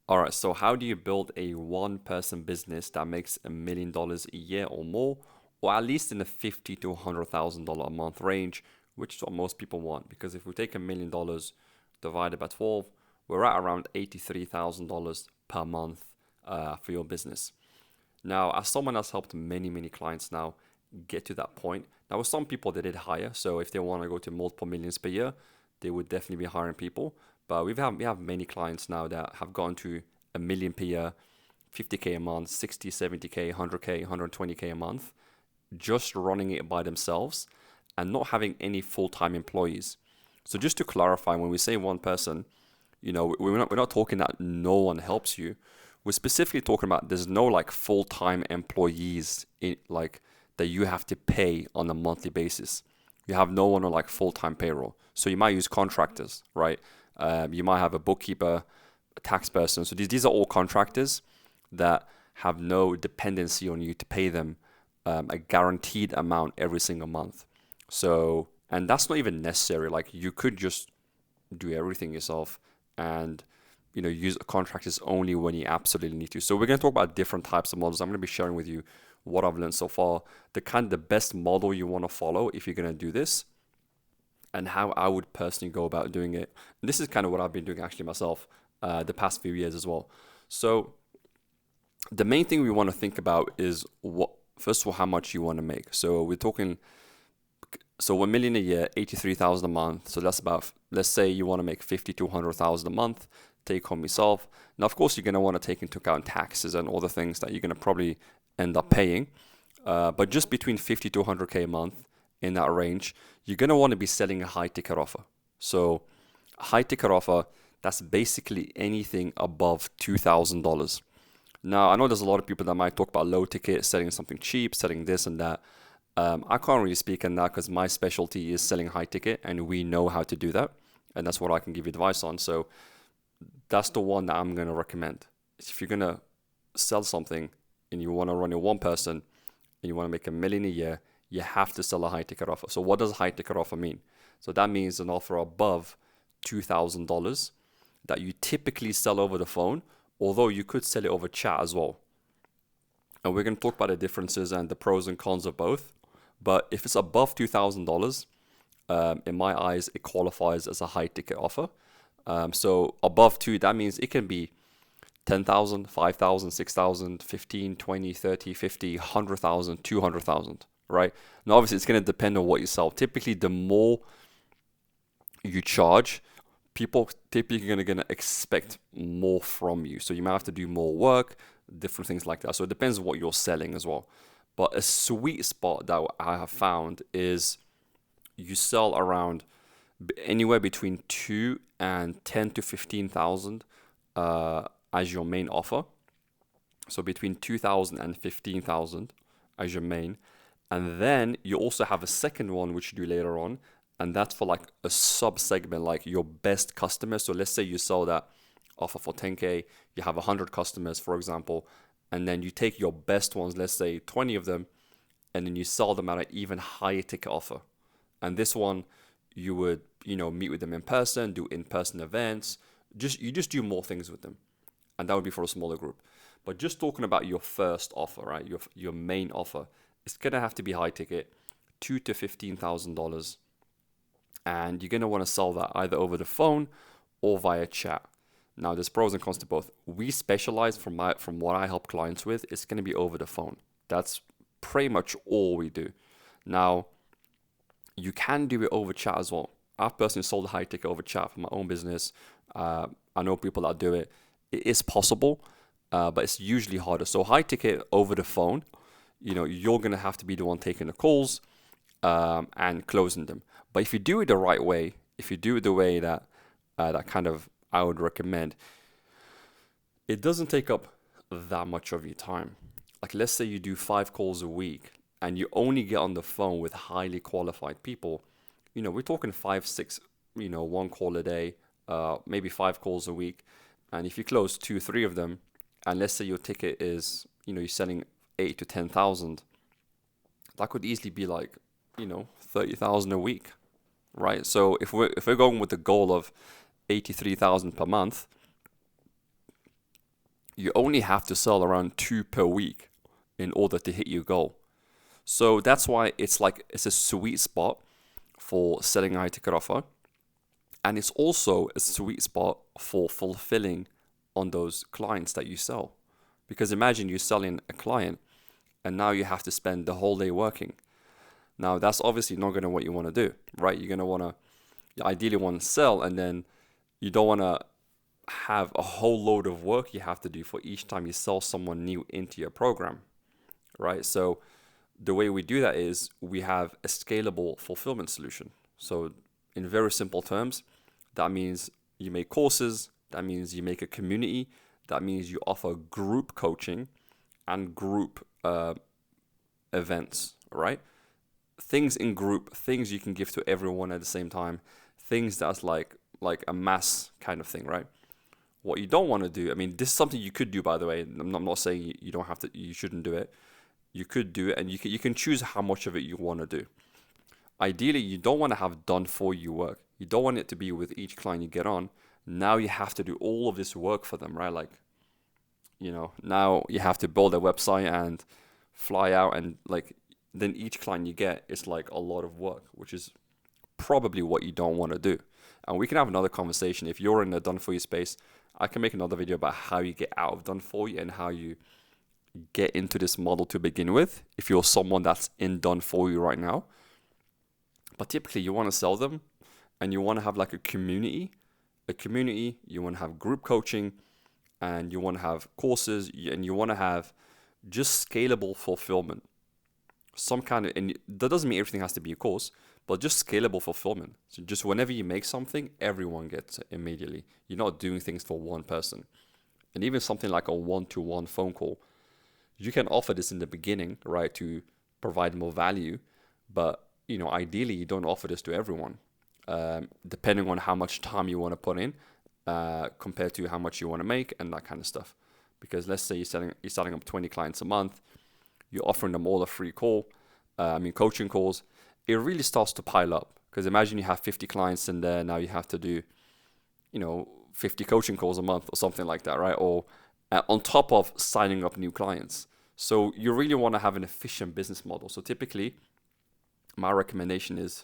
All right, so how do you build a one person business that makes $1 million a year or more, or at least in the 50 to $100,000 a month range, which is what most people want? Because if we take $1 million divided by 12, we're at around $83,000 per month for your business. Now, as someone that's helped many, many clients now get to that point, now with some people they did hire, so if they want to go to multiple millions per year, they would definitely be hiring people. But we have many clients now that have gone to a million per year, 50K a month, 60, 70K, 100K, 120K a month, just running it by themselves and not having any full-time employees. So just to clarify, when we say one person, we're not talking that no one helps you. We're specifically talking about there's no like full-time employees in like that you have to pay on a monthly basis. You have no one on like full-time payroll. So you might use contractors, right? You might have a bookkeeper, a tax person. So these are all contractors that have no dependency on you to pay them a guaranteed amount every single month. So, and that's not even necessary. Like you could just do everything yourself and use contractors only when you absolutely need to. So we're going to talk about different types of models. I'm going to be sharing with you what I've learned so far, the best model you want to follow if you're going to do this, and how I would personally go about doing it. And this is kind of what I've been doing actually myself the past few years as well. So the main thing we want to think about is first of all, how much you want to make. So we're talking, so 1 million a year, 83,000 a month. So that's about, let's say you want to make 50 to 100,000 a month, take home yourself. Now, of course, you're going to want to take into account taxes and all the things that you're going to probably end up paying. But just between 50 to 100K a month in that range, you're going to want to be selling a high ticket offer. So a high ticket offer, that's basically anything above $2,000. Now, I know there's a lot of people that might talk about low ticket, selling something cheap, selling this and that. I can't really speak on that because my specialty is selling high ticket and we know how to do that. And that's what I can give you advice on. So that's the one that I'm going to recommend. If you're going to sell something and you want to run it one person and you want to make $1 million a year, you have to sell a high ticket offer. So what does a high ticket offer mean? So that means an offer above $2,000 that you typically sell over the phone, although you could sell it over chat as well. And we're going to talk about the differences and the pros and cons of both. But if it's above $2,000, in my eyes, it qualifies as a high ticket offer. So above two, that means it can be 10,000, 5,000, 6,000, 15, 20, 30, 50, 100,000, 200,000, right? Now, obviously, it's going to depend on what you sell. Typically, the more you charge, people typically going to expect more from you. So you might have to do more work, different things like that. So it depends on what you're selling as well. But a sweet spot that I have found is you sell around anywhere between 2 and 10 to 15,000 as your main offer. So between 2,000 and 15,000 as your main. And then you also have a second one, which you do later on. And that's for like a sub segment, like your best customers. So let's say you sell that offer for 10K, you have 100 customers, for example, and then you take your best ones, let's say 20 of them, and then you sell them at an even higher ticket offer. And this one, you would, meet with them in person, do in-person events, you just do more things with them. And that would be for a smaller group. But just talking about your first offer, right? Your main offer, it's gonna have to be high ticket, $2,000 to $15,000. And you're gonna want to sell that either over the phone or via chat. Now, there's pros and cons to both. We specialize from what I help clients with, it's going to be over the phone. That's pretty much all we do. Now, you can do it over chat as well. I've personally sold a high ticket over chat for my own business. I know people that do it. It is possible, but it's usually harder. So high ticket over the phone, you're going to have to be the one taking the calls and closing them. But if you do it the right way, if you do it the way that kind of I would recommend, it doesn't take up that much of your time. Like let's say you do 5 calls a week and you only get on the phone with highly qualified people. We're talking 5, 6, 1 call a day, maybe 5 calls a week. And if you close 2, 3 of them, and let's say your ticket is, you're selling 8 to 10,000, that could easily be like, 30,000 a week, right? So if we're going with the goal of 83,000 per month, you only have to sell around 2 per week in order to hit your goal. So that's why it's a sweet spot for selling a high ticket offer. And it's also a sweet spot for fulfilling on those clients that you sell. Because imagine you're selling a client and now you have to spend the whole day working. Now that's obviously not going to what you want to do, right? You're going to you ideally want to sell, and then you don't want to have a whole load of work you have to do for each time you sell someone new into your program, right? So the way we do that is we have a scalable fulfillment solution. So in very simple terms, that means you make courses, that means you make a community, that means you offer group coaching and group events, right? Things in group, things you can give to everyone at the same time, things that's like a mass kind of thing, right? What you don't want to do, I mean, this is something you could do, by the way. I'm not saying you don't have to, you shouldn't do it. You could do it, and you can choose how much of it you want to do. Ideally, you don't want to have done for you work. You don't want it to be with each client you get on. Now you have to do all of this work for them, right? Like, now you have to build a website and fly out, and like then each client you get is like a lot of work, which is probably what you don't want to do. And we can have another conversation. If you're in the done for you space, I can make another video about how you get out of done for you and how you get into this model to begin with, if you're someone that's in done for you right now. But typically you want to sell them, and you want to have like a community, you want to have group coaching, and you want to have courses, and you want to have just scalable fulfillment. Some kind of, and that doesn't mean everything has to be a course, but just scalable fulfillment. So just whenever you make something, everyone gets it immediately. You're not doing things for one person. And even something like a one-to-one phone call, you can offer this in the beginning, right, to provide more value. But, ideally, you don't offer this to everyone, depending on how much time you want to put in compared to how much you want to make and that kind of stuff. Because let's say you're setting up 20 clients a month, you're offering them all a free coaching calls. It really starts to pile up, because imagine you have 50 clients in there. Now you have to do, 50 coaching calls a month or something like that, right? Or on top of signing up new clients. So you really want to have an efficient business model. So typically, my recommendation is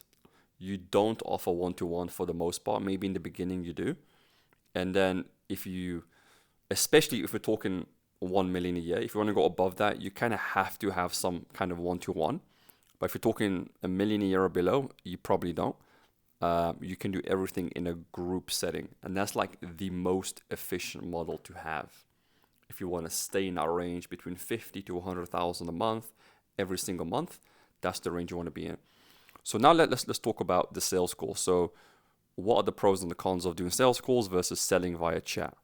you don't offer one-to-one for the most part. Maybe in the beginning you do. And then especially if we're talking 1 million a year, if you want to go above that, you kind of have to have some kind of one-to-one. But if you're talking $1 million a year or below, you probably don't. You can do everything in a group setting. And that's like the most efficient model to have. If you want to stay in that range between 50 to 100,000 a month, every single month, that's the range you want to be in. So now let's talk about the sales call. So what are the pros and the cons of doing sales calls versus selling via chat?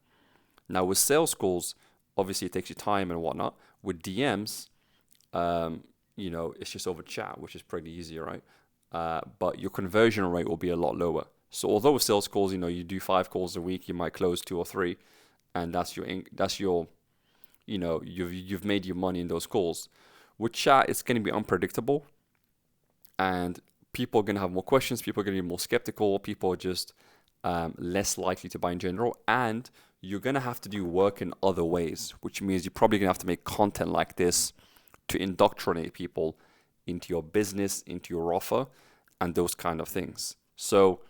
Now with sales calls, obviously it takes you time and whatnot. With DMs, it's just over chat, which is pretty easy, right? But your conversion rate will be a lot lower. So although with sales calls, you do 5 calls a week, you might close 2 or 3, and you've made your money in those calls. With chat, it's going to be unpredictable, and people are going to have more questions. People are going to be more skeptical. People are just less likely to buy in general, and you're going to have to do work in other ways, which means you're probably going to have to make content like this to indoctrinate people into your business, into your offer, and those kind of things. So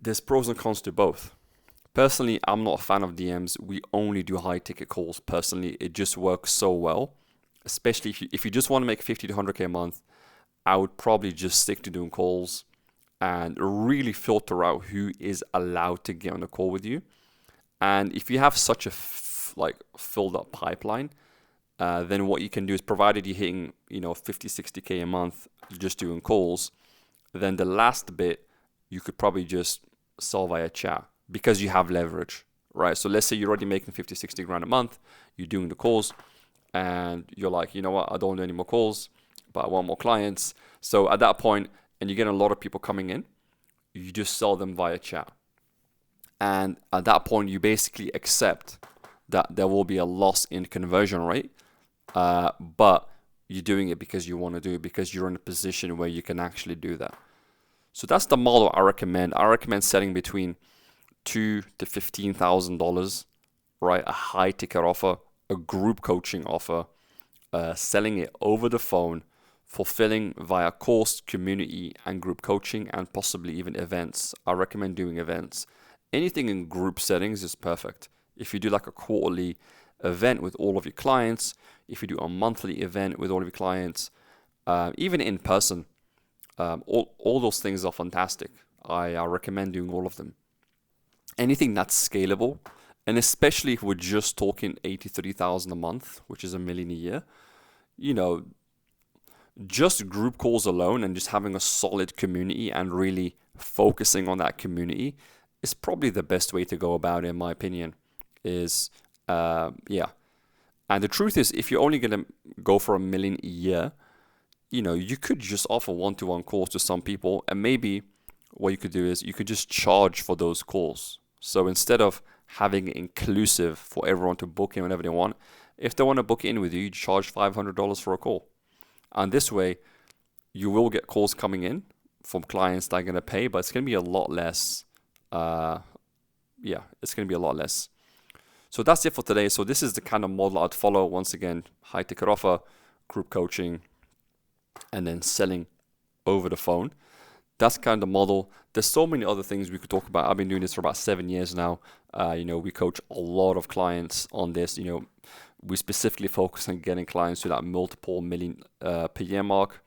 there's pros and cons to both. Personally, I'm not a fan of DMs. We only do high ticket calls. Personally, it just works so well, especially if you just want to make 50 to 100K a month. I would probably just stick to doing calls and really filter out who is allowed to get on a call with you. And if you have such a filled up pipeline, then what you can do is, provided you're hitting 50, 60K a month just doing calls, then the last bit you could probably just sell via chat because you have leverage, right? So let's say you're already making 50, 60 grand a month, you're doing the calls, and you're like, you know what, I don't want any more calls, but I want more clients. So at that point, and you get a lot of people coming in, you just sell them via chat. And at that point, you basically accept that there will be a loss in conversion rate, but you're doing it because you want to do it, because you're in a position where you can actually do that. So that's the model I recommend. I recommend setting between $2,000 to $15,000 right? A high ticket offer, a group coaching offer, selling it over the phone, fulfilling via course, community, and group coaching, and possibly even events. I recommend doing events. Anything in group settings is perfect. If you do like a quarterly event with all of your clients, if you do a monthly event with all of your clients, even in person, all those things are fantastic. I recommend doing all of them. Anything that's scalable, and especially if we're just talking 83,000 a month, which is $1 million a year, you know, just group calls alone and just having a solid community and really focusing on that community is probably the best way to go about it, in my opinion. Yeah. And the truth is, if you're only going to go for $1 million a year, you know, you could just offer one-to-one calls to some people, and maybe what you could do is you could just charge for those calls. So instead of having it inclusive for everyone to book in whenever they want, if they want to book in with you, you charge $500 for a call. And this way, you will get calls coming in from clients that are going to pay, but it's going to be a lot less. It's going to be a lot less. So that's it for today. So this is the kind of model I'd follow. Once again, high ticket offer, group coaching, and then selling over the phone. That's kind of the model. There's so many other things we could talk about. I've been doing this for about 7 years now. We coach a lot of clients on this. We specifically focus on getting clients to that multiple million per year mark,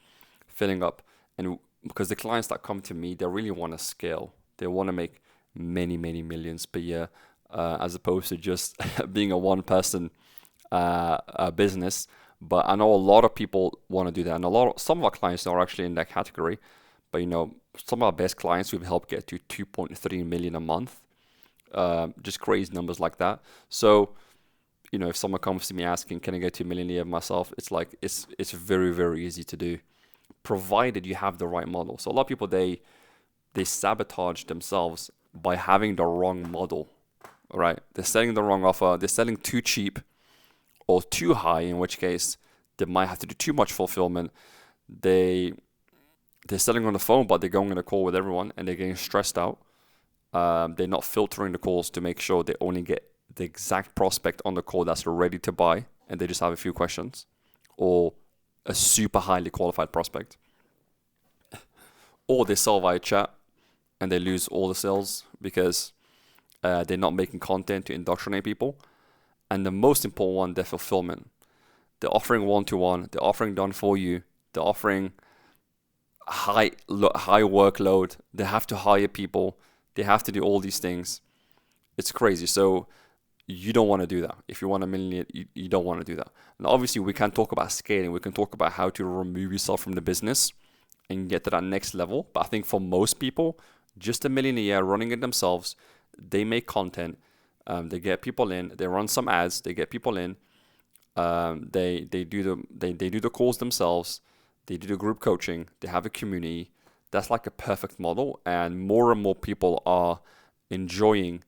filling up. And because the clients that come to me, they really want to scale. They want to make many, many millions per year, as opposed to just being a one-person business. But I know a lot of people want to do that, and some of our clients are actually in that category. But some of our best clients we've helped get to 2.3 million a month, just crazy numbers like that. So, if someone comes to me asking, "Can I get to $1 million a year myself?" It's like it's very, very easy to do, provided you have the right model. So a lot of people they sabotage themselves by having the wrong model, right? They're selling the wrong offer. They're selling too cheap or too high, in which case they might have to do too much fulfillment. They're selling on the phone, but they're going on a call with everyone and they're getting stressed out. They're not filtering the calls to make sure they only get the exact prospect on the call that's ready to buy, and they just have a few questions, or a super highly qualified prospect. Or they sell via chat and they lose all the sales because they're not making content to indoctrinate people. And the most important one, their fulfillment. They're offering one-to-one. They're offering done for you. They're offering high workload. They have to hire people. They have to do all these things. It's crazy. So you don't want to do that. If you want $1 million, you don't want to do that. And obviously, we can talk about scaling. We can talk about how to remove yourself from the business and get to that next level. But I think for most people, just $1 million a year running it themselves, they make content. They get people in. They run some ads. They get people in. They do the calls themselves. They do the group coaching. They have a community. That's like a perfect model, and more people are enjoying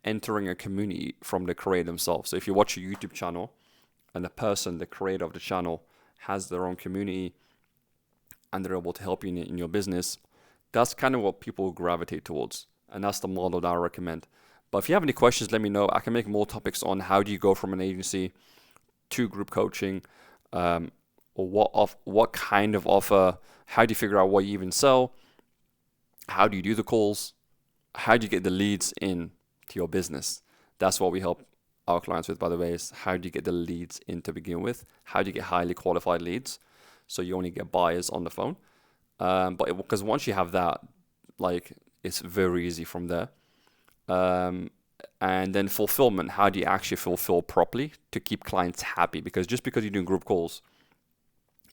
entering a community from the creator themselves. So if you watch a YouTube channel and the creator of the channel, has their own community and they're able to help you in your business, that's kind of what people gravitate towards, and that's the model that I recommend. But if you have any questions, let me know. I can make more topics on how do you go from an agency to group coaching, or what kind of offer, how do you figure out what you even sell, how do you do the calls, how do you get the leads in to your business. That's what we help our clients with, by the way, is how do you get the leads in to begin with, how do you get highly qualified leads so you only get buyers on the phone. Because once you have that, it's very easy from there. And then fulfillment, how do you actually fulfill properly to keep clients happy? Because just because you're doing group calls,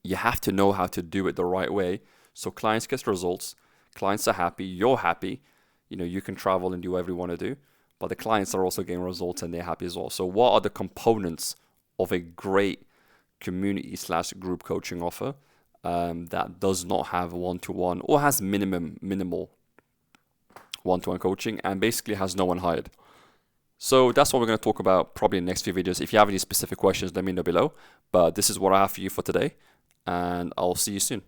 you have to know how to do it the right way so clients get results, clients are happy, you're happy, you can travel and do whatever you want to do, but the clients are also getting results and they're happy as well. So what are the components of a great community/group coaching offer that does not have one-to-one or has minimal one-to-one coaching and basically has no one hired? So that's what we're going to talk about probably in the next few videos. If you have any specific questions, let me know below. But this is what I have for you for today, and I'll see you soon.